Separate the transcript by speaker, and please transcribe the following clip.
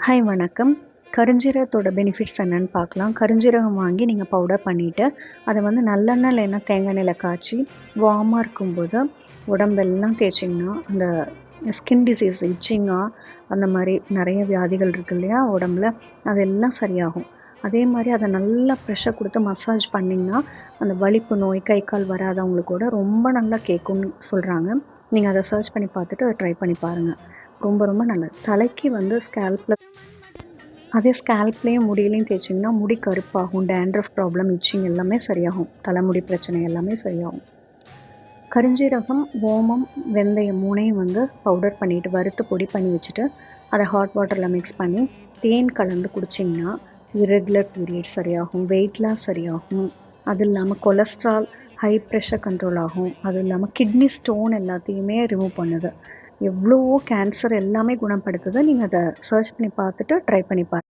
Speaker 1: Hi வணக்கம். கருஞ்சீரகத்தோட benefits என்னன்னு பார்க்கலாம். கருஞ்சீரகம் வாங்கி நீங்கள் பவுடர் பண்ணிவிட்டு அதை வந்து நல்லெண்ணெய் இல்லைன்னா தேங்காய் எண்ணெயில் காய்ச்சி வார்மாக இருக்கும்போது உடம்பெல்லாம் தேய்ச்சிங்கன்னா அந்த ஸ்கின் டிசீஸ் இச்சிங்காக அந்த மாதிரி நிறைய வியாதிகள் இருக்குது இல்லையா உடம்புல, அதெல்லாம் சரியாகும். அதே மாதிரி அதை நல்லா ப்ரெஷர் கொடுத்து மசாஜ் பண்ணிங்கன்னா அந்த வலிப்பு நோய் கை கால் வராதவங்களுக்கு கூட ரொம்ப நல்லா கேட்கும்னு சொல்கிறாங்க. நீங்கள் அதை சர்ச் பண்ணி பார்த்துட்டு அதை ட்ரை பண்ணி பாருங்கள். ரொம்ப ரொம்ப நல்லது. தலைக்கு வந்து ஸ்கேல்ப்லேயும் முடியிலையும் தேய்ச்சிங்கன்னா முடி கருப்பாகும். டேண்ட்ரஃப் ப்ராப்ளம், இச்சிங் எல்லாமே சரியாகும். தலைமுடி பிரச்சனை எல்லாமே சரியாகும். கருஞ்சீரகம், ஓமம், வெந்தயம் 3ஐயும் வந்து பவுடர் பண்ணிவிட்டு வறுத்து பொடி பண்ணி வச்சுட்டு அதை ஹாட் வாட்டரில் மிக்ஸ் பண்ணி தேன் கலந்து குடிச்சிங்கன்னா இரெகுலர் பீரியட் சரியாகும். வெயிட் லாஸ் சரியாகும். அது இல்லாமல் கொலஸ்ட்ரால், ஹை ப்ரெஷர் கண்ட்ரோல் ஆகும். அது இல்லாமல் கிட்னி ஸ்டோன் எல்லாத்தையுமே ரிமூவ் பண்ணுது. எவ்வளவோ கேன்சர் எல்லாமே குணப்படுத்துது. நீங்கள் அதை சர்ச் பண்ணி பார்த்துட்டு ட்ரை பண்ணி பாருங்கள்.